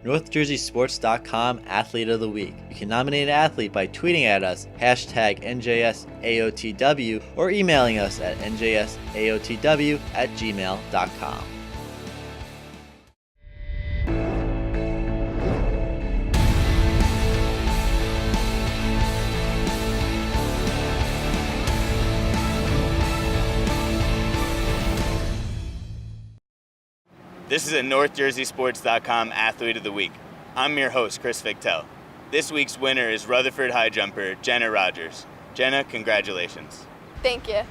NorthJerseySports.com Athlete of the Week. You can nominate an athlete by tweeting at us, hashtag NJSAOTW, or emailing us at njsaotw@gmail.com. This is a NorthJerseySports.com Athlete of the Week. I'm your host, Chris Victel. This week's winner is Rutherford high jumper Jenna Rogers. Jenna, congratulations. Thank you.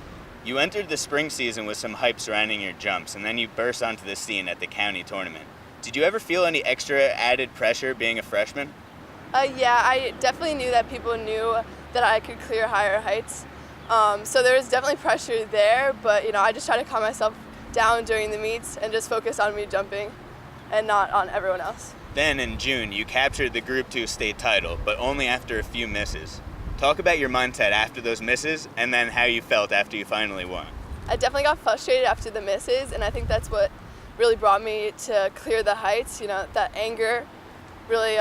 You entered the spring season with some hype surrounding your jumps, and then you burst onto the scene at the county tournament. Did you ever feel any extra added pressure being a freshman? Yeah, I definitely knew that people knew that I could clear higher heights. So there was definitely pressure there, but I just try to calm myself down during the meets and just focus on me jumping and not on everyone else. Then in June, you captured the Group 2 state title, but only after a few misses. Talk about your mindset after those misses and then how you felt after you finally won. I definitely got frustrated after the misses, and I think that's what really brought me to clear the heights. That anger really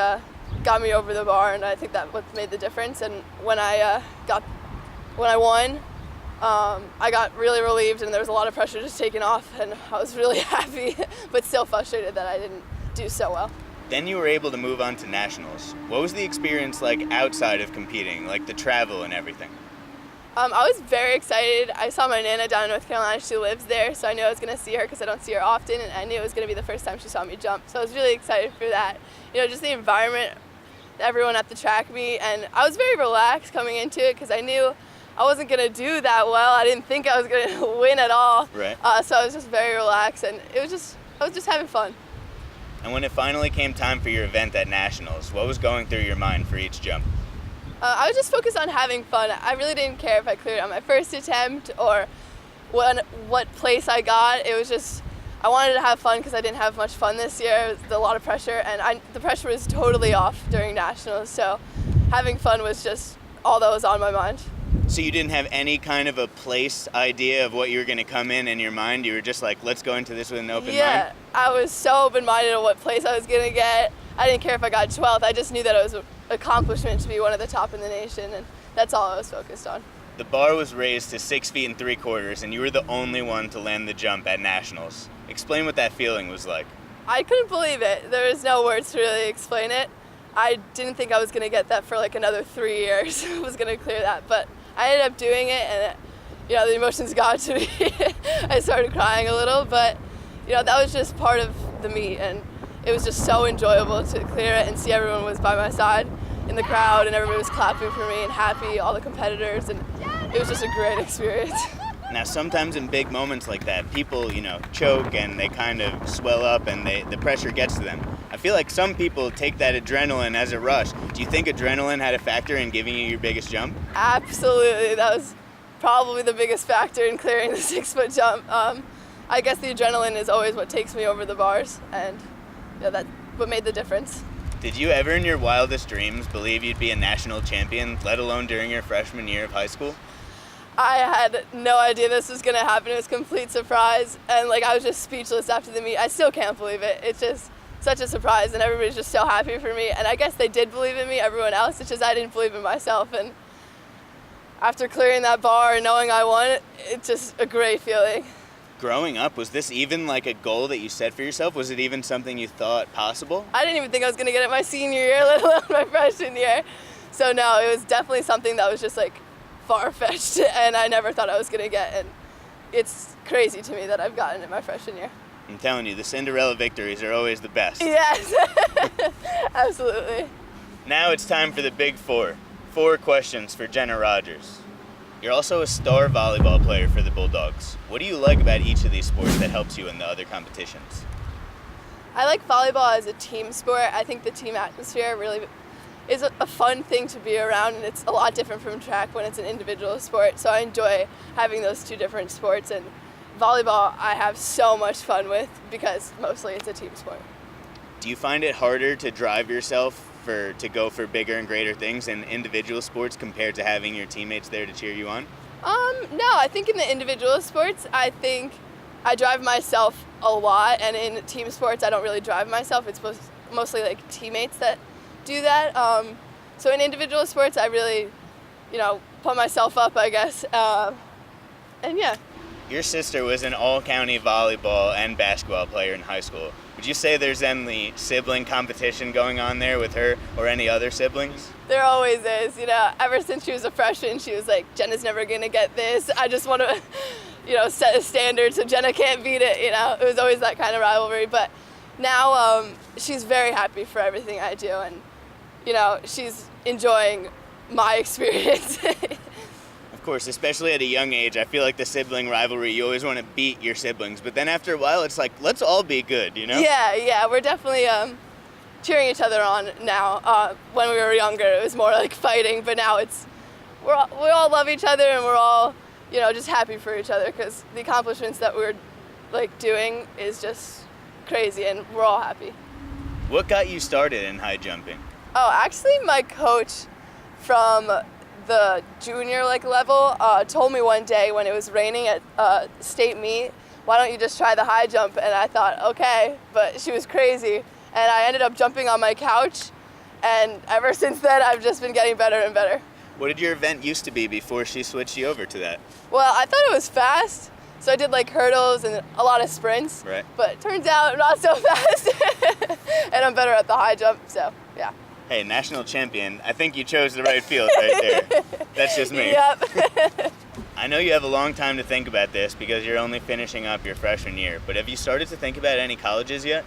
got me over the bar, and I think that what made the difference. And when I won, I got really relieved, and there was a lot of pressure just taken off, and I was really happy, but still frustrated that I didn't do so well. Then you were able to move on to nationals. What was the experience like outside of competing, like the travel and everything? I was very excited. I saw my Nana down in North Carolina. She lives there, so I knew I was going to see her because I don't see her often, and I knew it was going to be the first time she saw me jump. So I was really excited for that. Just the environment, everyone at the track meet, and I was very relaxed coming into it because I knew I wasn't going to do that well. I didn't think I was going to win at all. Right. So I was just very relaxed, and I was just having fun. And when it finally came time for your event at Nationals, what was going through your mind for each jump? I was just focused on having fun. I really didn't care if I cleared on my first attempt or what place I got. It was just, I wanted to have fun because I didn't have much fun this year. It was a lot of pressure, and the pressure was totally off during Nationals, so having fun was just all that was on my mind. So you didn't have any kind of a place idea of what you were going to come in your mind? You were just like, let's go into this with an open mind? Yeah, I was so open-minded of what place I was going to get. I didn't care if I got 12th. I just knew that it was an accomplishment to be one of the top in the nation, and that's all I was focused on. The bar was raised to 6 feet and 3/4, and you were the only one to land the jump at Nationals. Explain what that feeling was like. I couldn't believe it. There was no words to really explain it. I didn't think I was going to get that for like another 3 years. I was going to clear that, but I ended up doing it, and the emotions got to me. I started crying a little, but that was just part of the meet, and it was just so enjoyable to clear it and see everyone was by my side in the crowd, and everybody was clapping for me and happy, all the competitors, and it was just a great experience. Now, sometimes in big moments like that, people, choke and they kind of swell up and the pressure gets to them. I feel like some people take that adrenaline as a rush. Do you think adrenaline had a factor in giving you your biggest jump? Absolutely. That was probably the biggest factor in clearing the 6-foot jump. I guess the adrenaline is always what takes me over the bars, and that's what made the difference. Did you ever in your wildest dreams believe you'd be a national champion, let alone during your freshman year of high school? I had no idea this was going to happen. It was a complete surprise, and I was just speechless after the meet. I still can't believe it. It's just such a surprise, and everybody's just so happy for me. And I guess they did believe in me, everyone else. It's just I didn't believe in myself. And after clearing that bar and knowing I won, it's just a great feeling. Growing up, was this even like a goal that you set for yourself? Was it even something you thought possible? I didn't even think I was going to get it my senior year, let alone my freshman year. So no, it was definitely something that was just far-fetched, and I never thought I was going to get, and it's crazy to me that I've gotten it my freshman year. I'm telling you, the Cinderella victories are always the best. Yes, absolutely. Now it's time for the Big Four. 4 questions for Jenna Rogers. You're also a star volleyball player for the Bulldogs. What do you like about each of these sports that helps you in the other competitions? I like volleyball as a team sport. I think the team atmosphere really is a fun thing to be around, and it's a lot different from track when it's an individual sport. So I enjoy having those 2 different sports, and volleyball I have so much fun with because mostly it's a team sport. Do you find it harder to drive yourself to go for bigger and greater things in individual sports compared to having your teammates there to cheer you on? No, I think in the individual sports, I think I drive myself a lot, and in team sports I don't really drive myself. It's mostly like teammates that do that. So in individual sports I really, put myself up, I guess. And yeah. Your sister was an all-county volleyball and basketball player in high school. Would you say there's any sibling competition going on there with her or any other siblings? There always is. Ever since she was a freshman, she was like, Jenna's never going to get this. I just want to, set a standard so Jenna can't beat it. It was always that kind of rivalry. But now she's very happy for everything I do. And, she's enjoying my experience. Of course, especially at a young age, I feel like the sibling rivalry, you always want to beat your siblings. But then after a while, it's like, let's all be good, Yeah, we're definitely cheering each other on now. When we were younger, it was more like fighting, but now we all love each other, and we're all, just happy for each other, because the accomplishments that we're doing is just crazy, and we're all happy. What got you started in high jumping? Oh, actually, my coach from the junior level told me one day when it was raining at state meet, why don't you just try the high jump? And I thought, okay, but she was crazy. And I ended up jumping on my couch, and ever since then I've just been getting better and better. What did your event used to be before she switched you over to that? Well, I thought it was fast, so I did hurdles and a lot of sprints. Right. But it turns out not so fast, and I'm better at the high jump, so yeah. Hey, national champion, I think you chose the right field right there. That's just me. Yep. I know you have a long time to think about this because you're only finishing up your freshman year, but have you started to think about any colleges yet?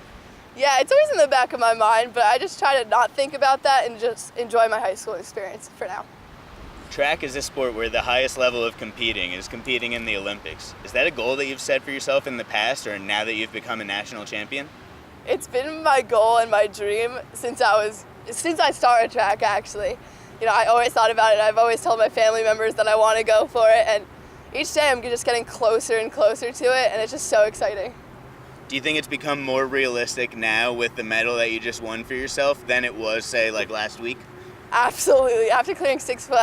Yeah, it's always in the back of my mind, but I just try to not think about that and just enjoy my high school experience for now. Track is a sport where the highest level of competing is competing in the Olympics. Is that a goal that you've set for yourself in the past, or now that you've become a national champion? It's been my goal and my dream since I started track, actually. I always thought about it. I've always told my family members that I want to go for it, and each day I'm just getting closer and closer to it, and it's just so exciting. Do you think it's become more realistic now with the medal that you just won for yourself than it was, say, last week? Absolutely. After clearing 6 foot,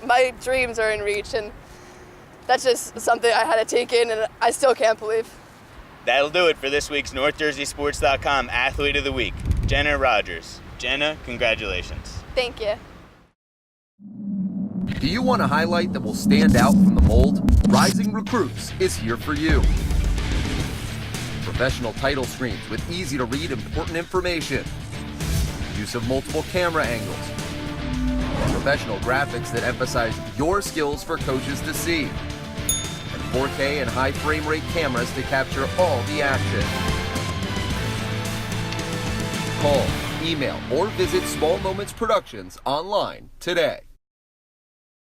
my dreams are in reach, and that's just something I had to take in, and I still can't believe. That'll do it for this week's NorthJerseySports.com Athlete of the Week, Jenna Rogers. Jenna, congratulations. Thank you. Do you want a highlight that will stand out from the mold? Rising Recruits is here for you. Professional title screens with easy-to-read important information. Use of multiple camera angles. Professional graphics that emphasize your skills for coaches to see. And 4K and high frame rate cameras to capture all the action. Call, email, or visit Small Moments Productions online today.